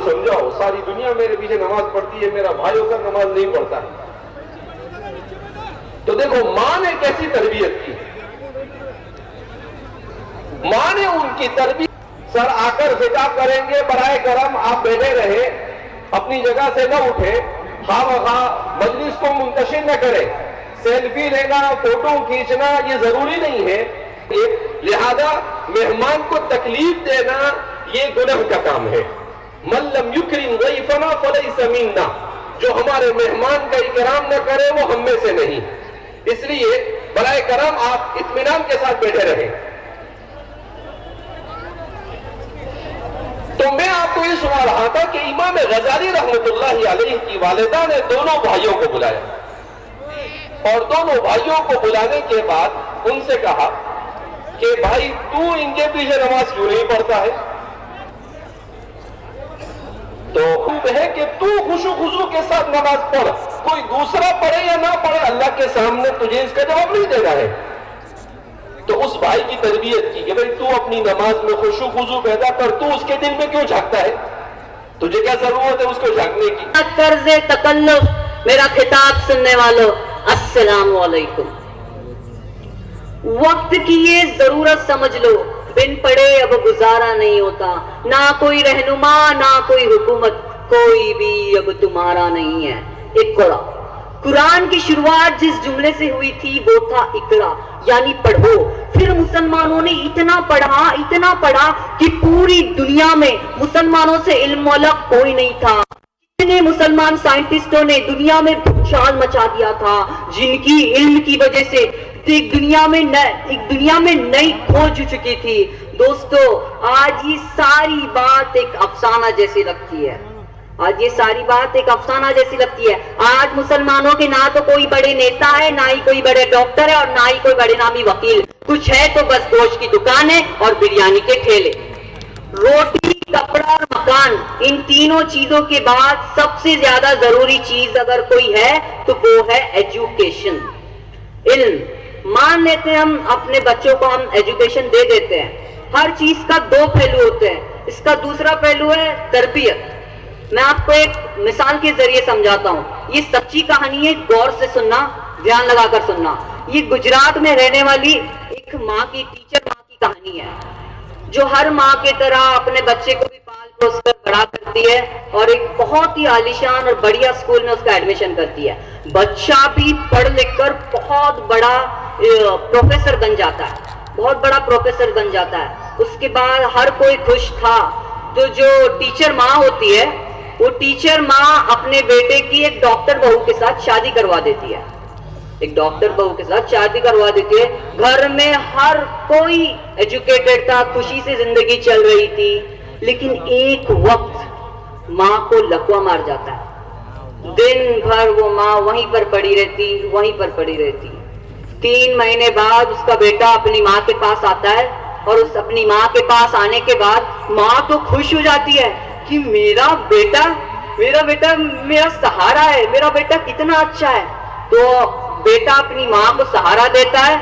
समझाओ, सारी दुनिया मेरे पीछे नमाज पढ़ती है, मेरा भाई होकर नमाज नहीं पढ़ता। तो देखो मां ने कैसी तरबियत की, मां ने उनकी तरबियत। सर आकर खिताब करेंगे, बराए करम आप बैठे रहे, अपनी जगह से न उठे, खामखा मजलिस को मुंतशिर न करें, सेल्फी लेना, फोटो खींचना ये जरूरी नहीं है। लिहाजा मेहमान को तकलीफ देना ये गुनाह का काम है। मन लम युकरिम ज़ैफ़ना फ़लैसा मिन्ना, जो हमारे मेहमान का इकराम न करे वो हम में से नहीं। इसलिए बराए करम आप इत्मीनान के साथ बैठे रहे। तो मैं आपको ये सुना रहा था कि इमाम गजाली रहमतुल्लाहि अलैहि की वालिदा ने दोनों भाइयों को बुलाया और दोनों भाइयों को बुलाने के बाद उनसे कहा कि भाई तू इनके पीछे नमाज क्यों नहीं पढ़ता है? तो है कि तू खुशू खुशू के साथ नमाज पढ़, कोई दूसरा पढ़े या ना पढ़े, अल्लाह के सामने तुझे इसका जवाब नहीं देना है। तो उस भाई की तरबियत की कि भाई तू अपनी नमाज में खुशू खुशू पैदा कर, तू उसके दिल में क्यों झांकता है? तुझे क्या जरूरत है उसको झांकने की? कर्ज़े तकल्लुफ, मेरा खिताब सुनने वालों अस्सलाम वालेकुम। वक्त की ये जरूरत समझ लो, बिन पढ़े अब गुजारा नहीं होता, ना कोई रहनुमा ना कोई हुकूमत, कोई भी अब तुम्हारा नहीं है। इक़रा, कुरान की शुरुआत जिस जुमले से हुई थी वो था इक़रा, यानी पढ़ो। फिर मुसलमानों ने इतना पढ़ा कि पूरी दुनिया में मुसलमानों से इल्म वाला कोई नहीं था। कितने मुसलमान साइंटिस्टों ने दुनिया में भूचाल मचा दिया था, जिनकी इल्म की वजह से एक दुनिया में नई खोज हो चुकी थी। दोस्तों आज ये सारी बात एक अफसाना जैसी लगती है, आज ये सारी बात एक अफसाना जैसी लगती है। आज मुसलमानों के ना तो कोई बड़े नेता है, ना ही कोई बड़े डॉक्टर है और ना ही कोई बड़े नामी वकील, कुछ है तो बस गोश्त की दुकान है और बिरयानी के ठेले। रोटी, कपड़ा और मकान, इन तीनों चीजों के बाद सबसे ज्यादा जरूरी चीज अगर कोई है तो वो है एजुकेशन, इल्म। मान लेते हैं हम अपने बच्चों को हम एजुकेशन दे देते हैं, हर चीज का दो पहलू होते हैं। इसका दूसरा पहलू है तरबियत। मैं आपको एक मिसाल के जरिए समझाता हूँ, ये सच्ची कहानी है, गौर से सुनना, ध्यान लगाकर सुनना। ये गुजरात में रहने वाली एक माँ की, टीचर माँ की कहानी है, जो हर माँ की तरह अपने बच्चे को भी पाल पोस कर बड़ा करती है और एक बहुत ही आलीशान और बढ़िया स्कूल में उसका एडमिशन करती है। बच्चा भी पढ़ लिख कर बहुत बड़ा प्रोफेसर बन जाता है, बहुत बड़ा प्रोफेसर बन जाता है। उसके बाद हर कोई खुश था। तो जो टीचर माँ होती है, वो टीचर माँ अपने बेटे की एक डॉक्टर बहू के साथ शादी करवा देती है, एक डॉक्टर बहू के साथ शादी करवा देती है। घर में हर कोई एजुकेटेड था, खुशी से जिंदगी चल रही थी। लेकिन एक वक्त माँ को लकवा मार जाता है। दिन भर वो माँ वहीं पर पड़ी रहती। 3 महीने बाद उसका बेटा अपनी माँ के पास आता है और उस अपनी माँ के पास आने के बाद माँ तो खुश हो जाती है कि मेरा बेटा मेरा सहारा है, मेरा बेटा कितना अच्छा है। तो बेटा अपनी माँ को सहारा देता है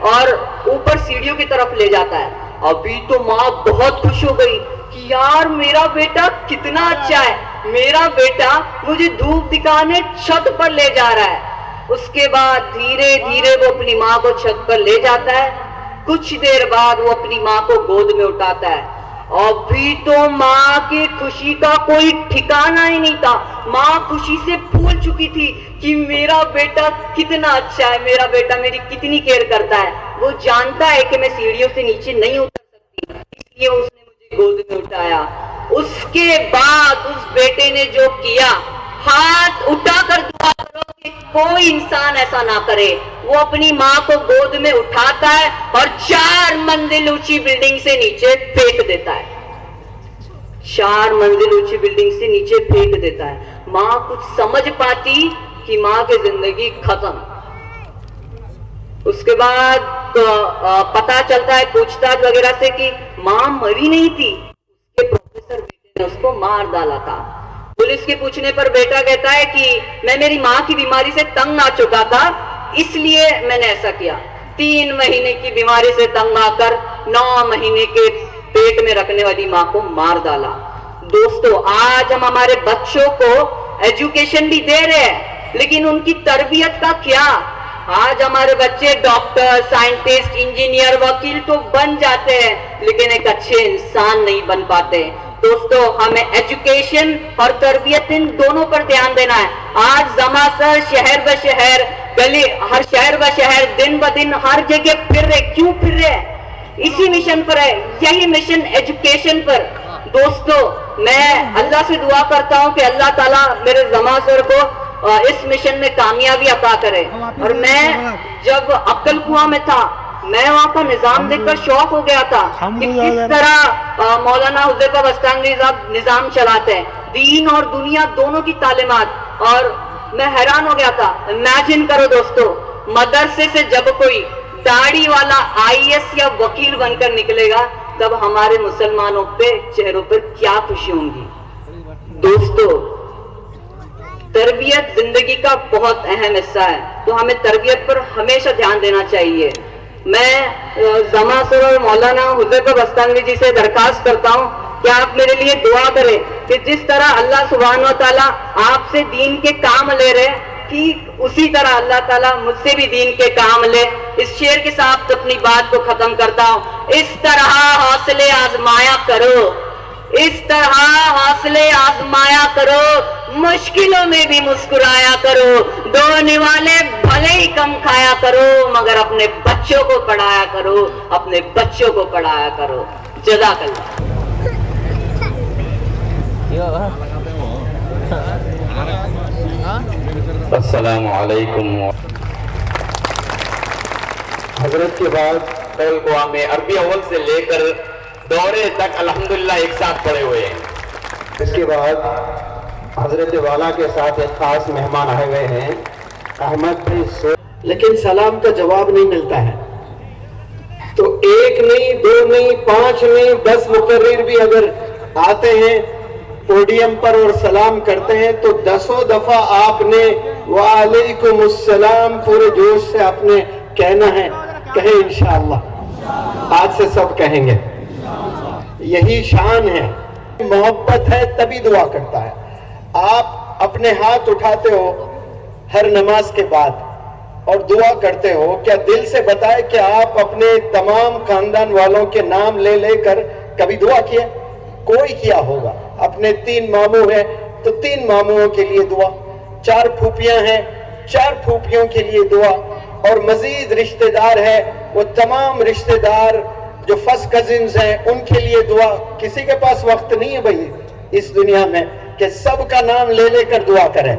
और ऊपर सीढ़ियों की तरफ ले जाता है। अभी तो माँ बहुत खुश हो गई कि यार मेरा बेटा कितना अच्छा है, मेरा बेटा मुझे धूप दिखाने छत पर ले जा रहा है। उसके बाद धीरे धीरे वो अपनी माँ को छत पर ले जाता है। कुछ देर बाद वो अपनी माँ को गोद में उठाता है। अभी तो माँ की खुशी का कोई ठिकाना ही नहीं था। माँ खुशी से फूल चुकी थी कि मेरा बेटा कितना अच्छा है, मेरा बेटा मेरी कितनी केयर करता है। वो जानता है कि मैं सीढ़ियों से नीचे नहीं उतर सकती, इसलिए उसने मुझे गोद में उठाया। उसके बाद उस बेटे ने जो किया, हाथ उठाकर दुआ करो कि कोई इंसान ऐसा ना करे। वो अपनी माँ को गोद में उठाता है और 4 मंजिल ऊंची बिल्डिंग से नीचे फेंक देता है। 4 मंजिल ऊंची बिल्डिंग से नीचे फेंक देता है। माँ कुछ समझ पाती कि माँ की जिंदगी खत्म। उसके बाद पता चलता है पूछताछ वगैरह से कि माँ मरी नहीं थी, उसके प्रोफेसर बेटे ने उसको मार डाला था। पुलिस के पूछने पर बेटा कहता है कि मैं मेरी माँ की बीमारी से तंग आ चुका था, इसलिए मैंने ऐसा किया। 3 महीने की बीमारी से तंग आकर 9 महीने के पेट में रखने वाली माँ को मार डाला। दोस्तों, आज हम हमारे बच्चों को एजुकेशन भी दे रहे हैं, लेकिन उनकी तरबियत का क्या? आज हमारे बच्चे डॉक्टर, साइंटिस्ट, इंजीनियर, वकील तो बन जाते हैं, लेकिन एक अच्छे इंसान नहीं बन पाते। दोस्तों, हमें एजुकेशन और तरबियत इन दोनों पर ध्यान देना है। आज जमासर शहर ब शहर, गली, हर शहर ब शहर, दिन ब दिन हर जगह फिर रहे। क्यों फिर रहे? इसी मिशन पर है, यही मिशन एजुकेशन पर। दोस्तों, मैं अल्लाह से दुआ करता हूं कि अल्लाह ताला मेरे जमासर को इस मिशन में कामयाबी अता करे। और मैं जब अक्कल कुआं में था, मैं वहाँ का निजाम देखकर शौक हो गया था कि किस तरह मौलाना हुज़ैफा बस्तामी साहब निजाम चलाते हैं, दीन और दुनिया दोनों की तालीमात। और मैं हैरान हो गया था। इमेजिन करो दोस्तों, मदरसे से जब कोई दाढ़ी वाला IAS या वकील बनकर निकलेगा, तब हमारे मुसलमानों पे चेहरों पर क्या खुशी होंगी। दोस्तों, तरबियत जिंदगी का बहुत अहम हिस्सा है, तो हमें तरबियत पर हमेशा ध्यान देना चाहिए। मैं जमासर और मौलाना हुज़ैफा बस्तामी जी से दरखास्त करता हूं कि आप मेरे लिए दुआ करें कि जिस तरह अल्लाह सुब्हान व तआला आपसे दीन के काम ले रहे, ठीक उसी तरह अल्लाह ताला मुझसे भी दीन के काम ले। इस शेर के साथ अपनी बात को खत्म करता हूं। इस तरह हौसले आजमाया करो, इस तरह हौसले आजमाया करो, मुश्किलों में भी मुस्कुराया करो, दो निवाले भले ही कम खाया करो, मगर अपने बच्चों को पढ़ाया करो, अपने बच्चों को पढ़ाया करो। जज़ाकल्लाह। अस्सलामु अलैकुम। हजरत के बाद पहल दुआ में अरबी अव्वल से लेकर दौरे तक अल्हम्दुलिल्लाह एक साथ पढ़े हुए हैं। इसके बाद हजरत वाला के साथ एक खास मेहमान आए हुए हैं, अहमद भाई। लेकिन सलाम का जवाब नहीं मिलता है, तो एक नहीं, दो नहीं, 5 नहीं, 10 मुकर्रिर भी अगर आते हैं पोडियम पर और सलाम करते हैं, तो 10 दफा आपने वालेकुमुस्सलाम पूरे जोश से आपने कहना है। कहे इंशाअल्लाह, आज से सब कहेंगे। यही शान है, मोहब्बत है तभी दुआ करता है। आप अपने हाथ उठाते हो हर नमाज के बाद और दुआ करते हो, क्या दिल से बताए कि आप अपने तमाम खानदान वालों के नाम ले लेकर कभी दुआ किया? कोई किया होगा। अपने 3 मामू हैं तो 3 मामुओं के लिए दुआ, 4 फूफियां हैं, 4 फूफियों के लिए दुआ, और मजीद रिश्तेदार है वो तमाम रिश्तेदार जो फर्स्ट कजिन्स हैं उनके लिए दुआ। किसी के पास वक्त नहीं है भाई इस दुनिया में कि सबका नाम ले लेकर दुआ करें,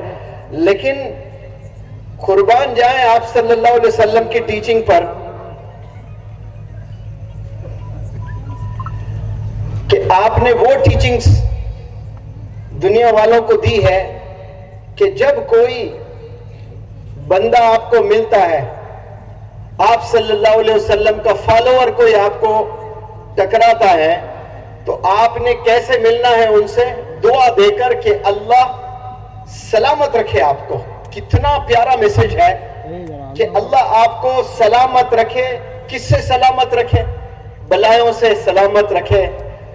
लेकिन कुर्बान जाएं आप सल्लल्लाहु अलैहि वसल्लम की टीचिंग पर कि आपने वो टीचिंग्स दुनिया वालों को दी है कि जब कोई बंदा आपको मिलता है, आप सल्लल्लाहु अलैहि वसल्लम का फॉलोअर कोई आपको टकराता है, तो आपने कैसे मिलना है उनसे? दुआ देकर कि अल्लाह सलामत रखे आपको। कितना प्यारा मैसेज है कि अल्लाह आपको सलामत रखे। किससे सलामत रखे? बलायों से सलामत रखे,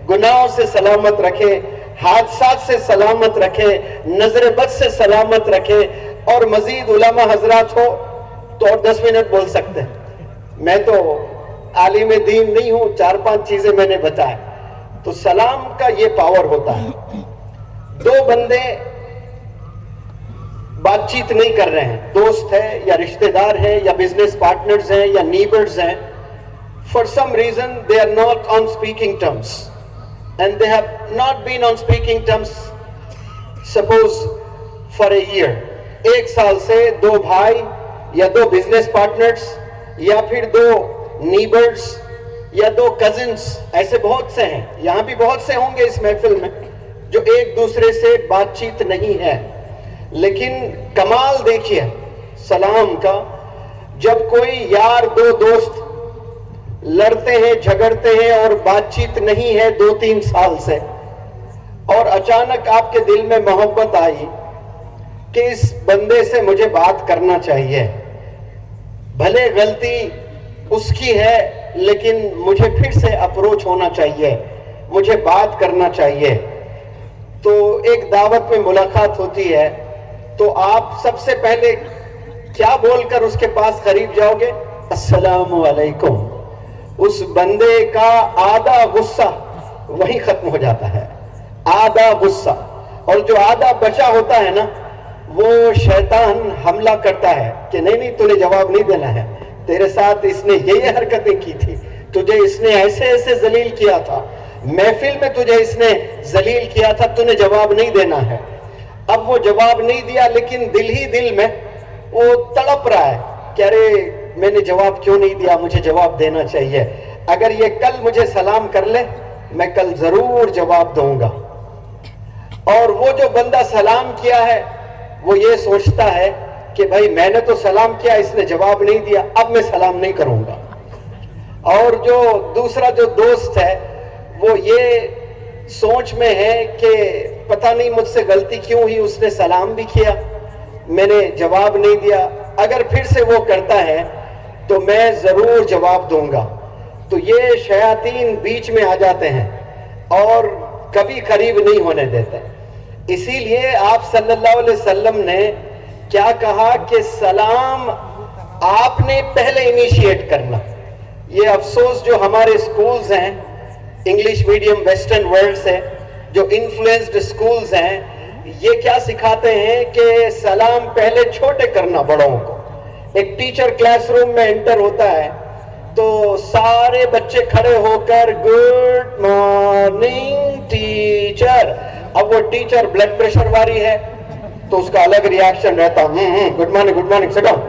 गुनाहों से सलामत रखे, हादसात से सलामत रखे, नजर बद से सलामत रखे। और मजीद उलमा हजरात हो तो और 10 मिनट बोल सकते हैं। मैं तो आलिम दीन नहीं हूं, 4-5 चीजें मैंने बताए। तो सलाम का ये पावर होता है। 2 बंदे बातचीत नहीं कर रहे हैं, दोस्त है या रिश्तेदार है या बिजनेस पार्टनर्स हैं या नीबर्स हैं, for some reason they are not on speaking terms and they have not been on speaking terms suppose for a year. 1 साल से 2 भाई या 2 बिजनेस पार्टनर्स या फिर 2 नीबर्स या 2 कजिन्स, ऐसे बहुत से हैं, यहां भी बहुत से होंगे इस महफिल में, जो एक दूसरे से बातचीत नहीं है। लेकिन कमाल देखिए सलाम का, जब कोई यार 2 दोस्त लड़ते हैं, झगड़ते हैं और बातचीत नहीं है 2-3 साल से, और अचानक आपके दिल में मोहब्बत आई कि इस बंदे से मुझे बात करना चाहिए, भले गलती उसकी है लेकिन मुझे फिर से अप्रोच होना चाहिए, मुझे बात करना चाहिए, تو ایک دعوت میں ملاقات ہوتی ہے تو آپ سب سے پہلے کیا بول کر اس کے پاس قریب جاؤ گے؟ السلام علیکم. اس بندے کا آدھا غصہ وہی ختم ہو جاتا ہے، آدھا غصہ. اور جو آدھا بچا ہوتا ہے نا، وہ شیطان حملہ کرتا ہے کہ نہیں تو نے جواب نہیں دینا ہے، تیرے ساتھ اس نے یہ حرکتیں کی تھی، تجھے اس نے ایسے ایسے ذلیل کیا تھا، محفل میں تجھے اس نے ذلیل کیا تھا، تو نے جواب نہیں دینا ہے. اب وہ جواب نہیں دیا، لیکن دل ہی دل میں وہ تڑپ رہا ہے کہ ارے میں نے جواب کیوں نہیں دیا، مجھے جواب دینا چاہیے. اگر یہ کل مجھے سلام کر لے میں کل ضرور جواب دوں گا. اور وہ جو بندہ سلام کیا ہے وہ یہ سوچتا ہے کہ بھائی میں نے تو سلام کیا، اس نے جواب نہیں دیا، اب میں سلام نہیں کروں گا. اور جو دوسرا جو دوست ہے وہ یہ سوچ میں ہے کہ پتہ نہیں مجھ سے غلطی کیوں ہوئی، اس نے سلام بھی کیا، میں نے جواب نہیں دیا، اگر پھر سے وہ کرتا ہے تو میں ضرور جواب دوں گا. تو یہ شیاطین بیچ میں آ جاتے ہیں اور کبھی قریب نہیں ہونے دیتے. اسی لیے آپ صلی اللہ علیہ وسلم نے کیا کہا کہ سلام آپ نے پہلے انیشیٹ کرنا. یہ افسوس جو ہمارے سکولز ہیں انگلش میڈیم ویسٹرن ورلڈ سے، جو انفلوئنسڈ سکولز ہیں، یہ کیا سکھاتے ہیں کہ سلام پہلے چھوٹے کرنا بڑوں کو. ایک ٹیچر کلاس روم میں انٹر ہوتا ہے تو سارے بچے کھڑے ہو کر گڈ مارننگ ٹیچر. اب وہ ٹیچر بلڈ پریشر والی ہے تو اس کا الگ ریاکشن رہتا، گڈ مارننگ سٹ ڈاؤن.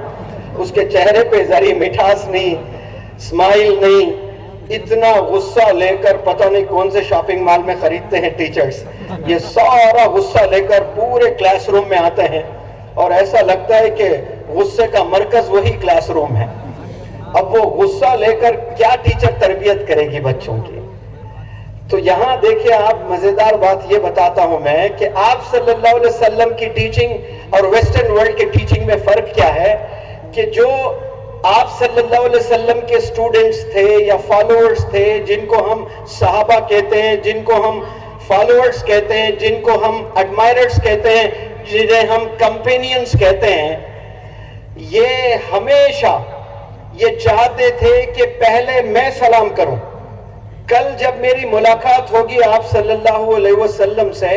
اس کے چہرے پہ ذری مٹھاس نہیں، اسمائل نہیں. اتنا غصہ لے کر پتہ نہیں کون سے شاپنگ مال میں خریدتے ہیں ٹیچرز، یہ سارا غصہ لے کر پورے کلاس روم میں آتے ہیں اور ایسا لگتا ہے کہ غصے کا مرکز وہی کلاس روم ہے. اب وہ غصہ لے کر کیا ٹیچر تربیت کرے گی بچوں کی؟ تو یہاں دیکھیں آپ، مزیدار بات یہ بتاتا ہوں میں کہ آپ صلی اللہ علیہ وسلم کی ٹیچنگ اور ویسٹرن ورلڈ کی ٹیچنگ میں فرق کیا ہے کہ جو آپ صلی اللہ علیہ وسلم کے اسٹوڈنٹس تھے یا فالوورز تھے، جن کو ہم صحابہ کہتے ہیں، جن کو ہم فالوورز کہتے ہیں، جن کو ہم ایڈمائررز کہتے ہیں، جنہیں ہم کمپینینز کہتے ہیں، یہ ہمیشہ یہ چاہتے تھے کہ پہلے میں سلام کروں. کل جب میری ملاقات ہوگی آپ صلی اللہ علیہ وسلم سے،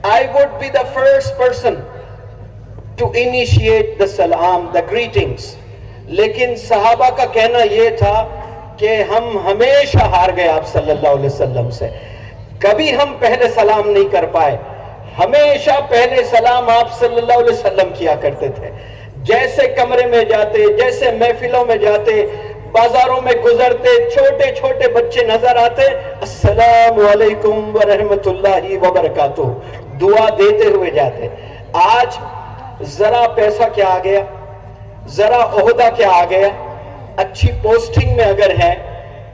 I would be the first person to initiate the salam, the greetings. لیکن صحابہ کا کہنا یہ تھا کہ ہم ہمیشہ ہار گئے آپ صلی اللہ علیہ وسلم سے، کبھی ہم پہلے سلام نہیں کر پائے. ہمیشہ پہلے سلام آپ صلی اللہ علیہ وسلم کیا کرتے تھے. جیسے کمرے میں جاتے، جیسے محفلوں میں جاتے، بازاروں میں گزرتے، چھوٹے چھوٹے بچے نظر آتے، السلام علیکم ورحمۃ اللہ وبرکاتہ دعا دیتے ہوئے جاتے. آج ذرا پیسہ کیا آ گیا، ذرا عہدہ کیا آ گیا، اچھی پوسٹنگ میں اگر ہے،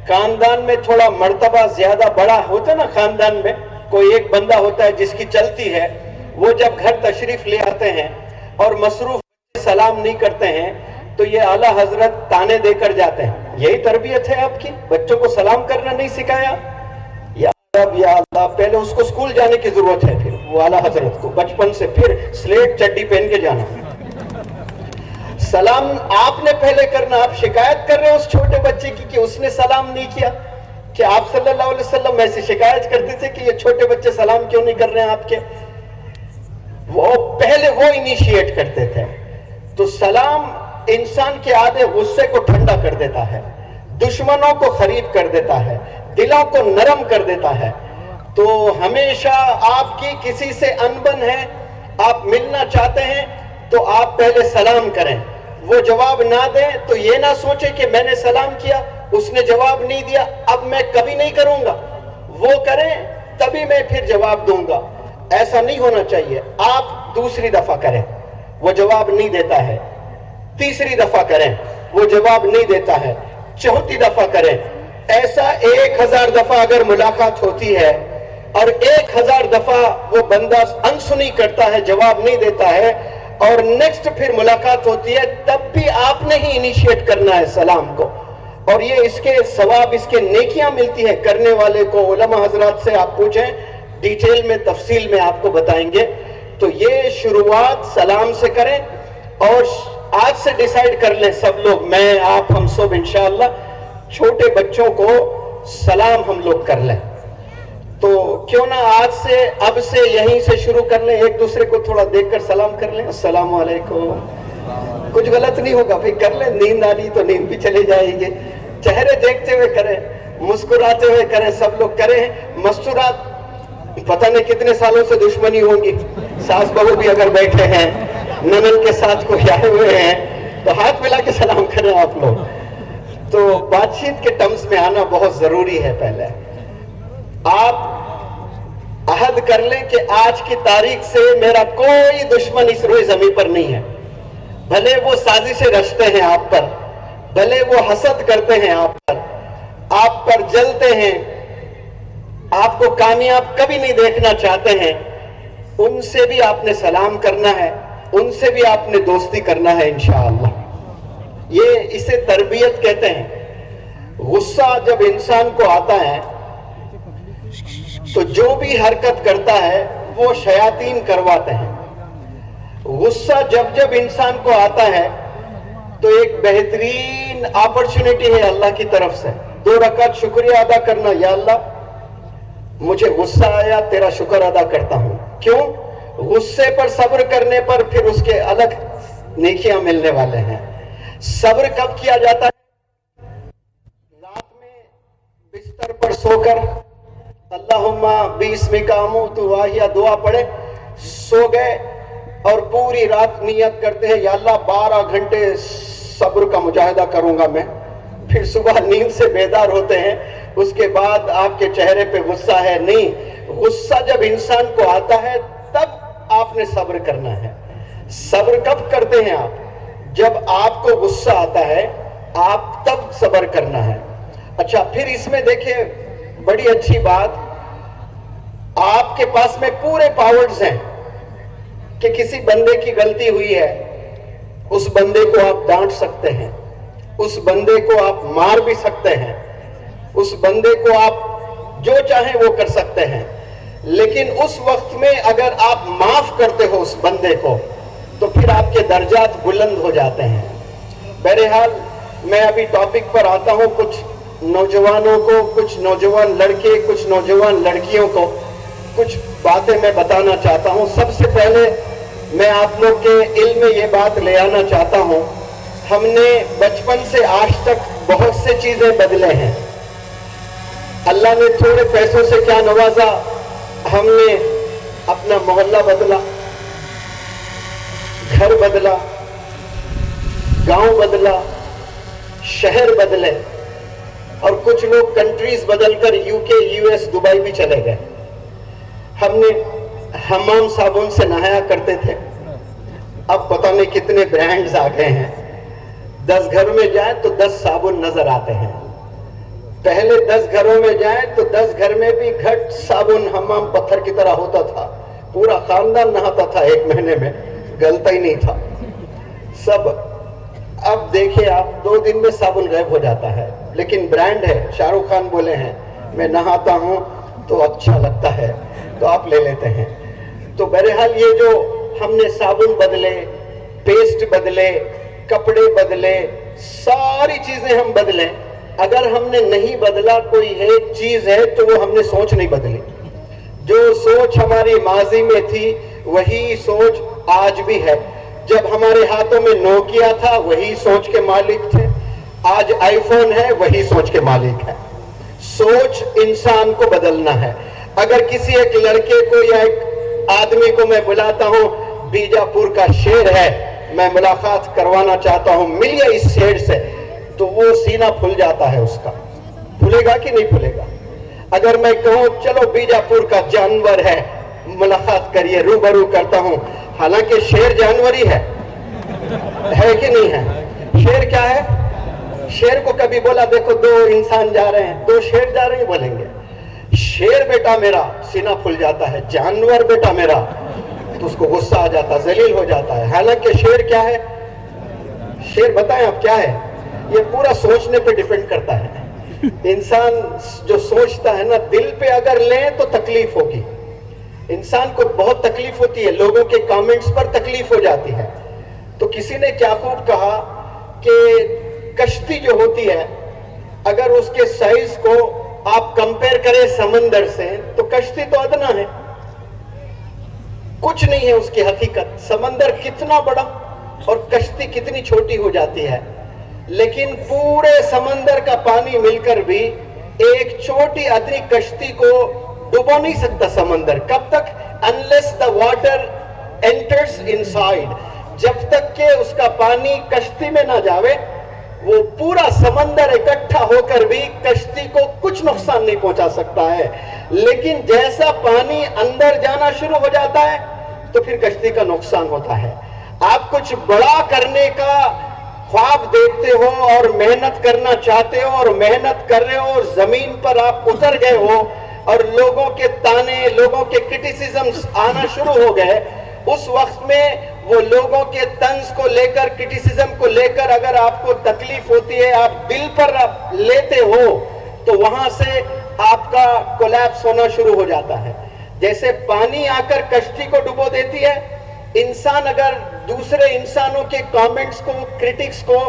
خاندان میں تھوڑا مرتبہ زیادہ بڑا ہوتا نا، خاندان میں کوئی ایک بندہ ہوتا ہے جس کی چلتی ہے، وہ جب گھر تشریف لے آتے ہیں اور مصروف سلام نہیں کرتے ہیں تو یہ اعلیٰ حضرت تانے دے کر جاتے ہیں. یہی تربیت ہے آپ کی؟ بچوں کو سلام کرنا نہیں سکھایا؟ یا اللہ، پہلے اس کو اسکول جانے کی ضرورت ہے، پھر وہ اعلیٰ حضرت کو بچپن سے پھر سلیٹ چڈی پہن کے جانا. سلام آپ نے پہلے کرنا. آپ شکایت کر رہے ہیں اس چھوٹے بچے کی کہ اس نے سلام نہیں کیا، کہ آپ صلی اللہ علیہ وسلم ایسی شکایت کرتے تھے کہ یہ چھوٹے بچے سلام کیوں نہیں کر رہے ہیں آپ کے؟ وہ پہلے وہ انیشیٹ کرتے تھے. تو سلام انسان کے آدھے غصے کو ٹھنڈا کر دیتا ہے، دشمنوں کو قریب کر دیتا ہے، دلوں کو نرم کر دیتا ہے. تو ہمیشہ آپ کی کسی سے انبن ہے، آپ ملنا چاہتے ہیں تو آپ پہلے سلام کریں. وہ جواب نہ دیں تو یہ نہ سوچیں کہ میں نے سلام کیا، اس نے جواب نہیں دیا، اب میں کبھی نہیں کروں گا. وہ کریں تبھی میں پھر جواب دوں گا. ایسا نہیں ہونا چاہیے. آپ دوسری دفعہ کریں، وہ جواب نہیں دیتا ہے. تیسری دفعہ کریں، وہ جواب نہیں دیتا ہے. چوتھی دفعہ کریں. ایسا 1000 دفعہ اگر ملاقات ہوتی ہے اور 1000 دفعہ وہ بندہ انسنی کرتا ہے، جواب نہیں دیتا ہے، اور نیکسٹ پھر ملاقات ہوتی ہے، تب بھی آپ نے ہی انیشیٹ کرنا ہے سلام کو. اور یہ اس کے ثواب، اس کے نیکیاں ملتی ہے کرنے والے کو. علماء حضرات سے آپ پوچھیں डिटेल में तफसील में आपको बताएंगे। तो ये शुरुआत सलाम से करें और आज से डिसाइड कर लें सब लोग, मैं आप हम सब इंशाअल्लाह छोटे बच्चों को सलाम हम लोग कर लें। तो क्यों ना आज से अब से यहीं से शुरू कर लें, एक दूसरे को थोड़ा देखकर सलाम कर लें, अस्सलाम वालेकुम। कुछ गलत नहीं होगा भाई, कर लें। नींद आ रही तो नींद भी चले जाएगी, चेहरे देखते हुए करें, मुस्कुराते हुए करें, सब लोग करें। मस्तूरात पता नहीं कितने सालों से दुश्मनी होंगी, सास बहू भी अगर बैठे हैं, ननद के साथ कोई आए हुए हैं, तो हाथ मिला के सलाम करें आप लोग। तो बातचीत के टर्म्स में आना बहुत जरूरी है। पहले आप अहद कर लें कि आज की तारीख से मेरा कोई दुश्मन इस रोए जमीन पर नहीं है। भले वो साजिशें रचते हैं आप पर, भले वो हसद करते हैं आप पर जलते हैं, आपको कामयाब कभी नहीं देखना चाहते हैं, उनसे भी आपने सलाम करना है, उनसे भी आपने दोस्ती करना है इंशाअल्लाह। ये इसे तरबियत कहते हैं। गुस्सा जब इंसान को आता है तो जो भी हरकत करता है वो शयातीन करवाते हैं। गुस्सा जब जब इंसान को आता है तो एक बेहतरीन अपॉर्चुनिटी है अल्लाह की तरफ से 2 रकात शुक्रिया अदा करना, या अल्लाह मुझे गुस्सा आया, तेरा शुक्र अदा करता हूं। क्यों? गुस्से पर सब्र करने पर फिर उसके अलग नेकियां मिलने वाले हैं। सब्र कब किया जाता है? रात में बिस्तर पर सोकर अल्लाहुम्मा बिस्मिका अमूतु वाहिया दुआ पढ़े, सो गए और पूरी रात नियत करते हैं या अल्लाह 12 घंटे सब्र का मुजाहिदा करूंगा मैं। फिर सुबह नींद से बेदार होते हैं, उसके बाद आपके चेहरे पे गुस्सा है। नहीं, गुस्सा जब इंसान को आता है तब आपने सब्र करना है। सब्र कब करते हैं आप? जब आपको गुस्सा आता है आप तब सब्र करना है। अच्छा, फिर इसमें देखिए बड़ी अच्छी बात, आपके पास में पूरे पावर्स हैं कि किसी बंदे की गलती हुई है, उस बंदे को आप डांट सकते हैं, उस बंदे को आप मार भी सकते हैं, उस बंदे को आप जो चाहे वो कर सकते हैं। लेकिन उस वक्त में अगर आप माफ करते हो उस बंदे को तो फिर आपके दर्जात बुलंद हो जाते हैं। बहरहाल मैं अभी टॉपिक पर आता हूं। कुछ नौजवानों को, कुछ नौजवान लड़के, कुछ नौजवान लड़कियों को कुछ बातें मैं बताना चाहता हूं। सबसे पहले मैं आप लोग के इल्म में ये बात ले आना चाहता हूं, हमने बचपन से आज तक बहुत से चीजें बदले हैं। अल्लाह ने थोड़े पैसों से क्या नवाजा, हमने अपना मोहल्ला बदला, घर बदला, गांव बदला, शहर बदले, और कुछ लोग कंट्रीज बदलकर यूके, यूएस, दुबई भी चले गए। हमने हमाम साबुन से नहाया करते थे, अब पता नहीं कितने ब्रांड्स आ गए हैं। 10 घरों में जाए तो 10 साबुन नजर आते हैं। पहले 10 घरों में जाए तो 10 घर में भी घट साबुन हमाम पत्थर की तरह होता था, पूरा खानदान नहाता था 1 महीने में, गलता ही नहीं था सब। अब देखिए आप 2 दिन में साबुन गायब हो जाता है, लेकिन ब्रांड है। शाहरुख खान बोले हैं मैं नहाता हूं तो अच्छा लगता है, तो आप ले लेते हैं। तो बहरहाल ये जो हमने साबुन बदले, पेस्ट बदले, कपड़े बदले, सारी चीजें हम बदले। अगर हमने नहीं बदला कोई एक चीज है तो वो हमने सोच नहीं बदली। जो सोच हमारी माजी में थी वही सोच आज भी है। जब हमारे हाथों में नोकिया था वही सोच के मालिक थे, आज आईफोन है वही सोच के मालिक है। सोच इंसान को बदलना है। अगर किसी एक लड़के को या एक आदमी को मैं बुलाता हूं, बीजापुर का शेर है, मैं मुलाकात करवाना चाहता हूं, मिलिए इस शेर से, तो वो सीना फूल जाता है उसका। फूलेगा कि नहीं फूलेगा? अगर मैं कहूं चलो बीजापुर का जानवर है, मुलाकात करिए, रूबरू करता हूं, हालांकि शेर जानवर ही है कि नहीं है? शेर क्या है? शेर को कभी बोला देखो 2 इंसान जा रहे हैं, 2 शेर जा रहे हैं, बोलेंगे शेर बेटा मेरा, सीना फूल जाता है। जानवर बेटा मेरा, तो उसको गुस्सा आ जाता है, जलील हो जाता है। हालांकि शेर क्या है? शेर बताएं आप क्या है? ये पूरा सोचने पे डिपेंड करता है। इंसान जो सोचता है ना, दिल पे अगर लें तो तकलीफ होगी, इंसान को बहुत तकलीफ होती है, लोगों के कमेंट्स पर तकलीफ हो जाती है। तो किसी ने क्या खूब कहा कि कश्ती जो होती है, अगर उसके साइज को आप कंपेयर करें समंदर से, तो कश्ती तो अदना है, कुछ नहीं है उसकी हकीकत। समंदर कितना बड़ा और कश्ती कितनी छोटी हो जाती है, लेकिन पूरे समंदर का पानी मिलकर भी एक छोटी अदनी कश्ती को डुबो नहीं सकता समंदर। कब तक? Unless the water enters inside, जब तक के उसका पानी कश्ती में ना जावे, वो पूरा समंदर इकट्ठा होकर भी कश्ती को कुछ नुकसान नहीं पहुंचा सकता है। लेकिन जैसा पानी अंदर जाना शुरू हो जाता है तो फिर कश्ती का नुकसान होता है। आप कुछ बड़ा करने का ख्वाब देखते हो और मेहनत करना चाहते हो और मेहनत कर रहे हो और जमीन पर आप उतर गए हो और लोगों के ताने, लोगों के क्रिटिसिज्म्स आना शुरू हो गए, उस वक्त में वो लोगों के तंज को लेकर, क्रिटिसिज्म को लेकर अगर आपको तकलीफ होती है, आप दिल पर आप लेते हो, तो वहां से आपका कोलैप्स होना शुरू हो जाता है। जैसे पानी आकर कश्ती को डुबो देती है, इंसान अगर दूसरे इंसानों के कमेंट्स को, क्रिटिक्स को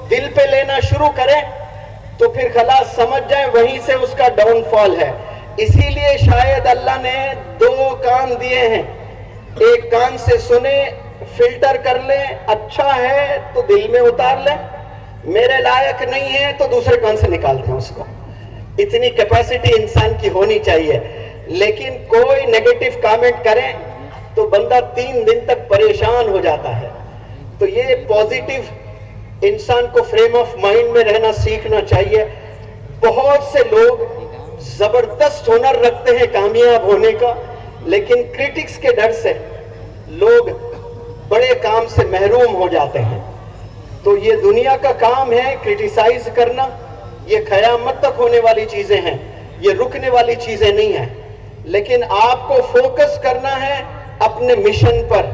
दिल पे लेना शुरू करे तो फिर खलास समझ जाए वहीं से उसका डाउनफॉल है। इसीलिए शायद अल्लाह ने दो कान दिए हैं, एक कान से सुने, फिल्टर कर लें, अच्छा है तो दिल में उतार लें, मेरे लायक नहीं है तो दूसरे कान से निकाल दें उसको। इतनी कैपेसिटी इंसान की होनी चाहिए। लेकिन कोई नेगेटिव कमेंट करें तो बंदा 3 दिन तक परेशान हो जाता है। तो ये पॉजिटिव इंसान को फ्रेम ऑफ माइंड में रहना सीखना चाहिए। बहुत से लोग जबरदस्त हुनर रखते हैं कामयाब होने का, लेकिन क्रिटिक्स के डर से लोग बड़े काम से महरूम हो जाते हैं। तो ये दुनिया का काम है क्रिटिसाइज करना, ये क़यामत तक होने वाली चीजें हैं, ये रुकने वाली चीजें नहीं हैं। लेकिन आपको फोकस करना है अपने मिशन पर,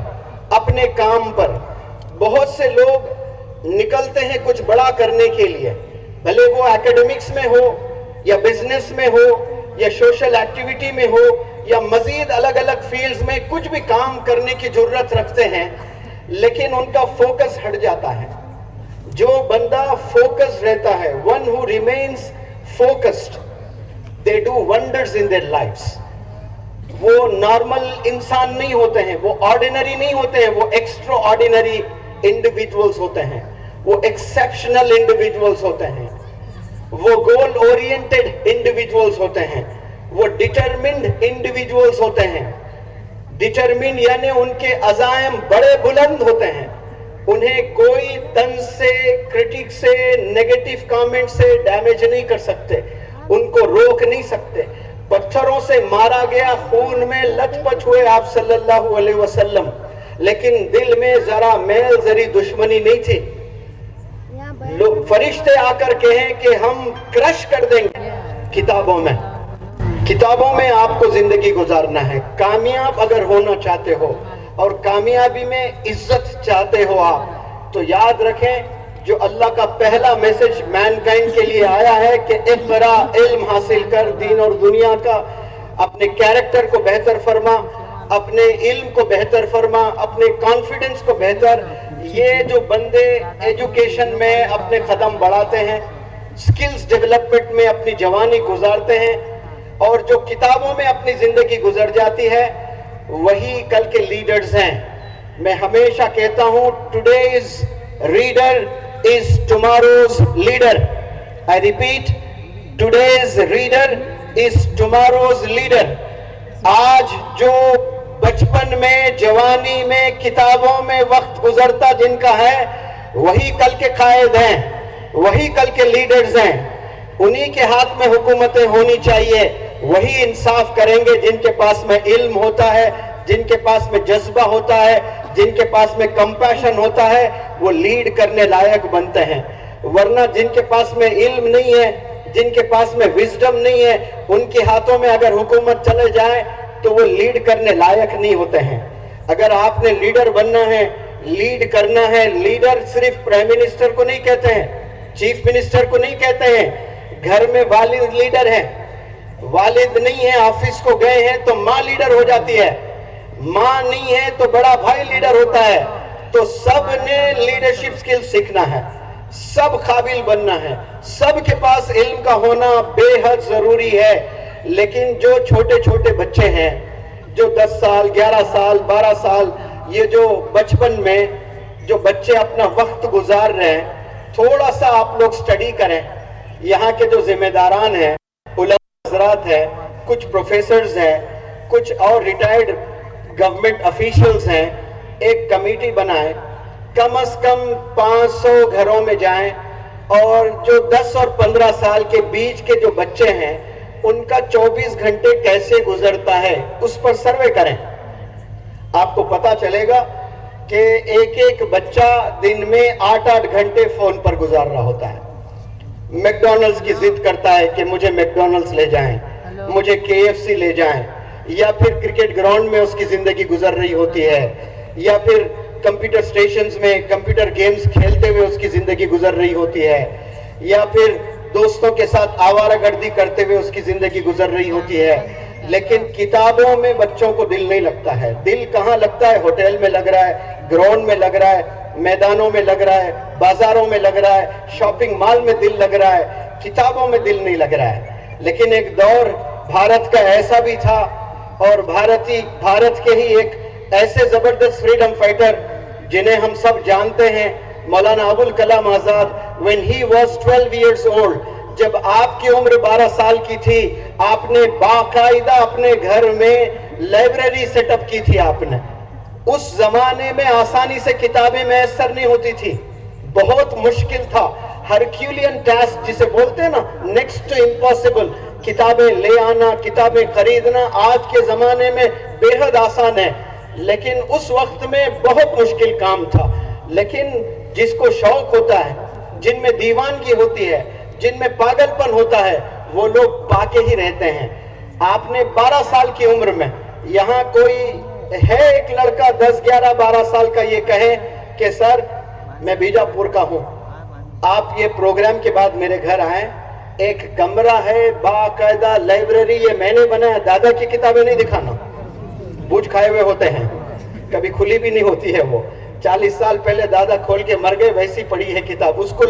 अपने काम पर। बहुत से लोग निकलते हैं कुछ बड़ा करने के लिए, भले वो एकेडमिक्स में हो या बिजनेस में हो या सोशल एक्टिविटी में हो या मजीद अलग अलग फील्ड्स में कुछ भी काम करने की जरूरत रखते हैं, लेकिन उनका फोकस हट जाता है। जो बंदा फोकस रहता है, one who remains focused, they do wonders in their lives. वो नॉर्मल इंसान नहीं होते हैं, वो ऑर्डिनरी नहीं होते हैं, वो एक्स्ट्रा ऑर्डिनरी इंडिविजुअल्स होते हैं, वो एक्सेप्शनल इंडिविजुअल्स होते हैं, वो गोल ओरिएंटेड इंडिविजुअल्स होते हैं, वो डिटरमिन्ड इंडिविजुअल्स होते हैं। डिटरमिन्ड यानी उनके अज़ाइम बड़े बुलंद होते हैं, उन्हें कोई तंज से, क्रिटिक से, नेगेटिव कमेंट से डैमेज नहीं कर सकते, उनको रोक नहीं सकते। पत्थरों से मारा गया, खून में लथपथ हुए आप सल्लल्लाहु अलैहि वसल्लम, लेकिन दिल में जरा मैल जरी दुश्मनी नहीं थी। लोग फरिश्ते आकर कहें कि हम क्रश कर देंगे किताबों में। किताबों में आपको जिंदगी गुजारना है। कामयाब अगर होना चाहते हो और कामयाबी में इज्जत चाहते हो आप, तो याद रखें जो अल्लाह का पहला मैसेज मैनकाइंड के लिए आया है कि इक़रा, इल्म हासिल कर, दीन और दुनिया का, अपने कैरेक्टर को बेहतर फरमा, अपने इल्म को बेहतर फरमा, अपने कॉन्फिडेंस को बेहतर। ये जो बंदे एजुकेशन में अपने कदम बढ़ाते हैं, स्किल्स डेवलपमेंट में अपनी जवानी गुजारते हैं और जो किताबों में अपनी जिंदगी गुजर जाती है, वही कल के लीडर्स हैं। मैं हमेशा कहता हूं, today's reader is tomorrow's leader. I repeat, today's reader is tomorrow's leader. आज जो बचपन में, जवानी में, किताबों में वक्त गुजरता जिनका है, वही कल के कायद हैं, वही कल के लीडर्स हैं। उन्हीं के हाथ में हुकूमतें होनी चाहिए, वही इंसाफ करेंगे जिनके पास में इल्म होता है, जिनके पास में जज्बा होता है, जिनके पास में कंपैशन होता है, वो लीड करने लायक बनते हैं। वरना जिनके पास में इल्म नहीं है, जिनके पास में विजडम नहीं है, उनके हाथों में अगर हुकूमत चले जाए तो वो लीड करने लायक नहीं होते हैं। अगर आपने लीडर बनना है, लीड करना है, लीडर सिर्फ प्राइम मिनिस्टर को नहीं कहते हैं, चीफ मिनिस्टर को नहीं कहते हैं, घर में वालिद लीडर है, والد نہیں ہے آفس کو گئے ہیں تو ماں لیڈر ہو جاتی ہے, ماں نہیں ہے تو بڑا بھائی لیڈر ہوتا ہے. تو سب نے لیڈرشپ سکل سیکھنا ہے, سب قابل بننا ہے, سب کے پاس علم کا ہونا بے حد ضروری ہے. لیکن جو چھوٹے چھوٹے بچے ہیں, جو 10 سال 11 سال 12 سال, یہ جو بچپن میں جو بچے اپنا وقت گزار رہے ہیں, تھوڑا سا آپ لوگ سٹڈی کریں. یہاں کے جو ذمہ داران ہیں, علماء حضرات ہیں, کچھ پروفیسرز ہیں, کچھ اور ریٹائرڈ گورنمنٹ افیشلز ہیں, ایک کمیٹی بنائیں, کم از کم 500 گھروں میں جائیں اور جو 10 اور 15 سال کے بیچ کے جو بچے ہیں ان کا 24 گھنٹے کیسے گزرتا ہے اس پر سروے کریں. آپ کو پتا چلے گا کہ ایک ایک بچہ دن میں 8-8 گھنٹے فون پر گزار رہا ہوتا ہے. میکڈونلڈز کی ضد کرتا ہے کہ مجھے میکڈونلڈز لے جائیں, مجھے KFC لے جائیں, یا پھر کرکٹ گراؤنڈ میں اس کی زندگی گزر رہی ہوتی ہے, یا پھر کمپیوٹر سٹیشنز میں کمپیوٹر گیمز کھیلتے ہوئے اس کی زندگی گزر رہی ہوتی ہے, یا پھر دوستوں کے ساتھ آوارہ گردی کرتے ہوئے اس کی زندگی گزر رہی ہوتی ہے. لیکن کتابوں میں بچوں کو دل نہیں لگتا ہے. دل کہاں لگتا ہے؟ ہوٹل میں لگ رہا ہے, گراؤنڈ میں لگ رہا ہے, میدانوں میں لگ رہا ہے, بازاروں میں لگ رہا ہے, شاپنگ مال میں دل لگ رہا ہے, کتابوں میں دل نہیں لگ رہا ہے. لیکن ایک دور بھارت کا ایسا بھی تھا, اور بھارت کے ہی ایک ایسے زبردست فریڈم فائٹر جنہیں ہم سب جانتے ہیں, Maulana Abul Kalam Azad. when he was 12 years old, جب آپ کی عمر 12 سال کی تھی, آپ نے باقاعدہ اپنے گھر میں لائبریری سیٹ اپ کی تھی. آپ نے اس زمانے میں آسانی سے کتابیں میسر نہیں ہوتی تھی, بہت مشکل تھا. ہرکیولین ٹاسک جسے بولتے ہیں نا, نیکسٹ ٹو امپاسبل. کتابیں لے آنا, کتابیں خریدنا آج کے زمانے میں بے حد آسان ہے, لیکن اس وقت میں بہت مشکل کام تھا. لیکن جس کو شوق ہوتا ہے, جن میں دیوانگی ہوتی ہے, جن میں پاگل پن ہوتا ہے, وہ لوگ پاکے ہی رہتے ہیں. آپ نے 12 سال کی عمر میں, یہاں کوئی ہے ایک لڑکا 10 11 12 سال کا, یہ کہے کہ سر میں بیجاپور کا ہوں, آپ یہ پروگرام کے بعد میرے گھر آئیں, ایک کمرہ ہے باقاعدہ لائبریری, یہ میں نے بنایا, دادا کی کتابیں نہیں دکھانا, بوجھ کھائے ہوئے ہوتے ہیں, کبھی کھلی بھی نہیں ہوتی ہے. وہ 40 سال پہلے دادا کھول کے مر گئے, ویسی پڑی ہے کتاب, اس کو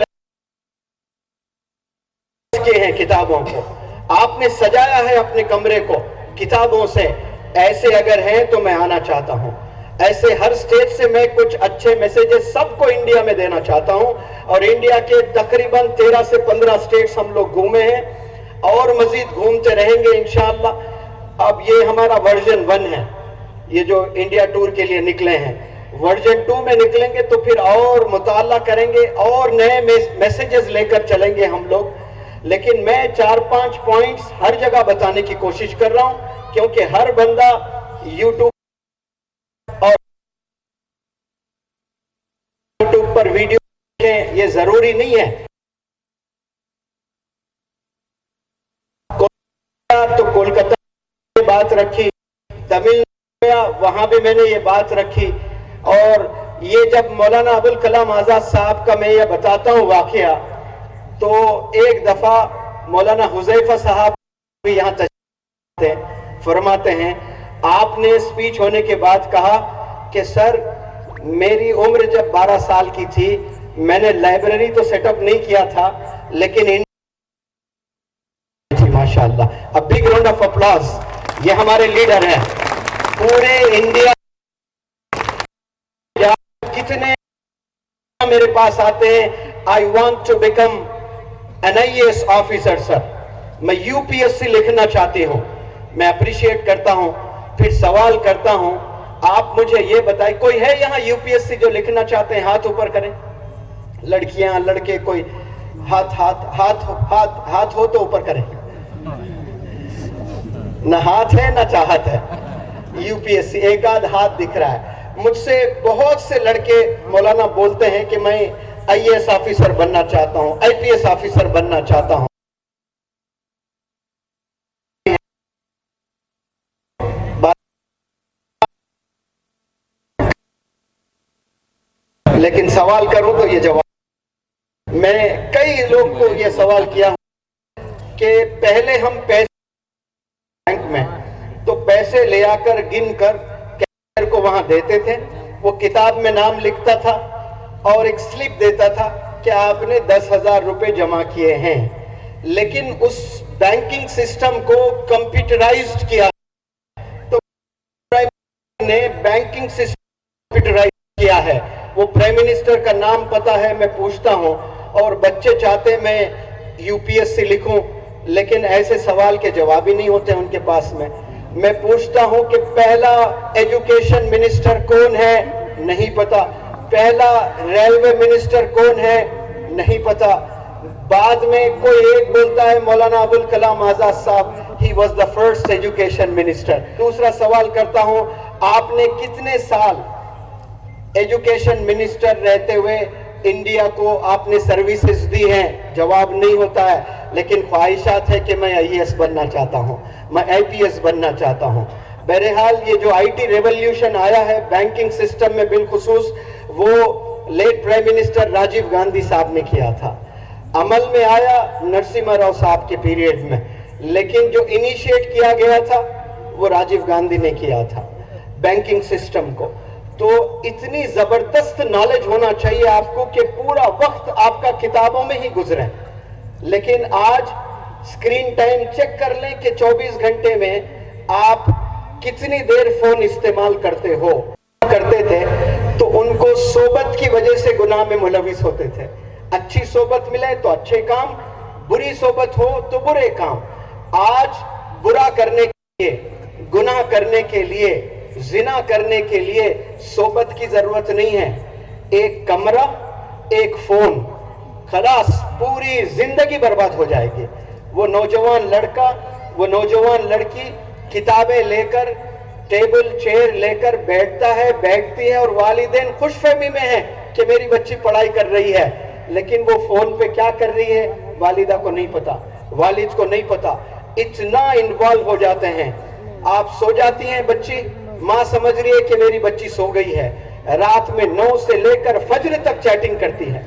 کے ہیں کتابوں کو. آپ نے سجایا ہے اپنے کمرے کو کتابوں سے. ایسے اگر ہیں تو میں آنا چاہتا ہوں. ایسے ہر سٹیٹ سے میں کچھ اچھے میسیجز سب کو انڈیا میں دینا چاہتا ہوں, اور انڈیا کے تقریباً 13 سے 15 سٹیٹس ہم لوگ گھومے ہیں اور مزید گھومتے رہیں گے انشاءاللہ. اب یہ ہمارا ورژن 1 ہے, یہ جو انڈیا ٹور کے لیے نکلے ہیں. ورژن 2 میں نکلیں گے تو پھر اور مطالعہ کریں گے اور نئے میسیجز لے کر چلیں گے ہم لوگ. لیکن میں 4-5 پوائنٹس ہر جگہ بتانے کی کوشش کر رہا ہوں, کیونکہ ہر بندہ یوٹیوب پر ویڈیو دیکھیں یہ ضروری نہیں ہے. تو کولکتہ میں بات رکھی, تمل وہاں بھی میں نے یہ بات رکھی. اور یہ جب مولانا ابوالکلام آزاد صاحب کا میں یہ بتاتا ہوں واقعہ, تو ایک دفعہ مولانا حذیفہ صاحب بھی یہاں تشریف ہیں, فرماتے ہیں آپ نے سپیچ ہونے کے بعد کہا کہ سر میری عمر جب 12 سال کی تھی, میں نے لائبریری تو سیٹ اپ نہیں کیا تھا, لیکن ماشاءاللہ. A big round of applause. یہ ہمارے لیڈر ہیں پورے انڈیا. کتنے میرے پاس آتے ہیں, I want to become an IAS officer sir, میں UPSC لکھنا چاہتی ہوں. میں اپریشیٹ کرتا ہوں, پھر سوال کرتا ہوں, آپ مجھے یہ بتائیں کوئی ہے یہاں UPSC جو لکھنا چاہتے ہیں؟ ہاتھ اوپر کریں. لڑکیاں لڑکے کوئی ہاتھ ہو تو اوپر کریں. نہ ہاتھ ہے نہ چاہت ہے. UPSC ایک آدھ ہاتھ دکھ رہا ہے. مجھ سے بہت سے لڑکے مولانا بولتے ہیں کہ میں IAS آفیسر بننا چاہتا ہوں, IPS آفیسر بننا چاہتا ہوں. لیکن سوال کروں تو یہ جواب, میں کئی لوگ کو یہ سوال کیا کہ پہلے ہم پیسے बैंक में, तो पैसे ले आकर गिन कर कैशियर को वहां देते थे। वो किताब में नाम लिखता था और एक स्लिप देता था कि आपने 10,000 रुपए जमा किए हैं। लेकिन उस बैंकिंग सिस्टम को कंप्यूटराइज्ड किया, तो प्राइम मिनिस्टर ने बैंकिंग सिस्टम कंप्यूटराइज किया है। वो प्राइम मिनिस्टर का नाम पता है, मैं पूछता हूं, और बच्चे चाहते मैं यूपीएससी लिखूं, लेकिन ऐसे सवाल के जवाब ही नहीं होते उनके पास में। मैं पूछता हूं कि पहला एजुकेशन मिनिस्टर कौन है, नहीं पता। पहला रेलवे मिनिस्टर कौन है, नहीं पता। बाद में कोई एक बोलता है मौलाना अबुल कलाम आजाद साहब, he was the first education minister. दूसरा सवाल करता हूं, आपने कितने साल एजुकेशन मिनिस्टर रहते हुए इंडिया को आपने सर्विसेज दी हैं? जवाब नहीं होता है। लेकिन ख्वाहिशात है कि मैं आईएएस बनना चाहता हूं, मैं आईपीएस बनना चाहता हूं। बहरहाल ये जो आईटी रेवोल्यूशन आया है बैंकिंग सिस्टम में बिलखुसूस, वो late prime minister Rajiv Gandhi साहब ने किया था। अमल में आया नरसिम्हा राव साहब के पीरियड में, लेकिन जो इनिशिएट किया गया था वो राजीव गांधी ने किया था बैंकिंग सिस्टम को। तो इतनी जबरदस्त नॉलेज होना चाहिए आपको कि पूरा वक्त आपका किताबों में ही गुजरे। लेकिन आज स्क्रीन टाइम चेक कर लें कि 24 घंटे में आप कितनी देर फोन इस्तेमाल करते हो। करते थे तो उनको सोबत की वजह से गुनाह में मुलविस होते थे। अच्छी सोबत मिले तो अच्छे काम, बुरी सोबत हो तो बुरे काम। आज बुरा करने के लिए, गुनाह करने के लिए, जिना करने के लिए सोबत की जरूरत नहीं है। एक कमरा, एक फोन, खलास पूरी जिंदगी बर्बाद हो जाएगी। वो नौजवान लड़का, वो नौजवान लड़की किताबें लेकर, टेबल चेयर लेकर बैठता है, बैठती है, और वालिदैन खुशफहमी में है कि मेरी बच्ची पढ़ाई कर रही है, लेकिन वो फोन पे क्या कर रही है वालिदा को नहीं पता, वालिद को नहीं पता। इतना इन्वॉल्व हो जाते हैं। आप सो जाती हैं बच्ची, माँ समझ रही है कि मेरी बच्ची सो गई है, रात में 9 से लेकर फजर तक चैटिंग करती है,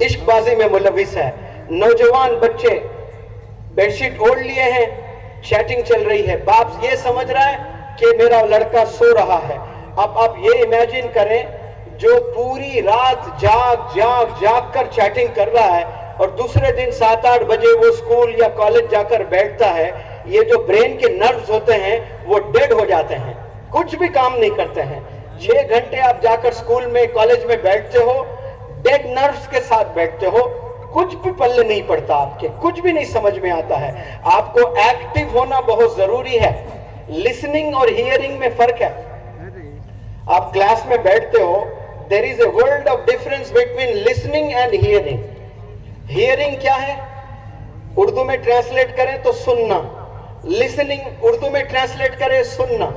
इश्कबाजी में मुलविस है। नौजवान बच्चे बेडशीट ओढ़ लिए हैं, चैटिंग चल रही है, बाप ये समझ रहा है कि मेरा लड़का सो रहा है। अब आप ये इमेजिन करें, जो पूरी रात जाग कर चैटिंग कर रहा है और दूसरे दिन 7-8 बजे वो स्कूल या कॉलेज जाकर बैठता है, ये जो ब्रेन के नर्व्स होते हैं वो डेड हो जाते हैं, कुछ भी काम नहीं करते हैं। 6 घंटे आप जाकर स्कूल में, कॉलेज में बैठते हो, डेड नर्व्स के साथ बैठते हो, कुछ भी पल्ले नहीं पड़ता आपके, कुछ भी नहीं समझ में आता है। आपको एक्टिव होना बहुत जरूरी है। लिसनिंग और हियरिंग में फर्क है। आप क्लास में बैठते हो, there is a world of difference between listening and hearing. Hearing क्या है? उर्दू में ट्रांसलेट करें तो सुनना, लिसनिंग उर्दू में ट्रांसलेट करें सुनना,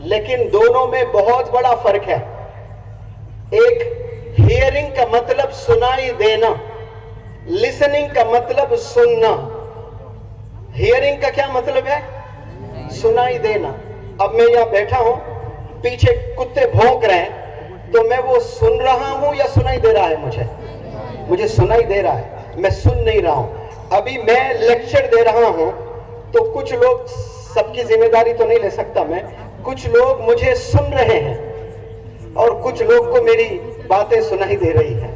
लेकिन दोनों में बहुत बड़ा फर्क है। एक हियरिंग का मतलब सुनाई देना, लिसनिंग का मतलब सुनना। हियरिंग का क्या मतलब है? सुनाई देना। अब मैं यहां बैठा हूं, पीछे कुत्ते भौंक रहे हैं, तो मैं वो सुन रहा हूं या सुनाई दे रहा है? मुझे सुनाई दे रहा है, मैं सुन नहीं रहा हूं। अभी मैं लेक्चर दे रहा हूं तो कुछ लोग, सबकी जिम्मेदारी तो नहीं ले सकता मैं, कुछ लोग मुझे सुन रहे हैं और कुछ लोग को मेरी बातें सुनाई दे रही है।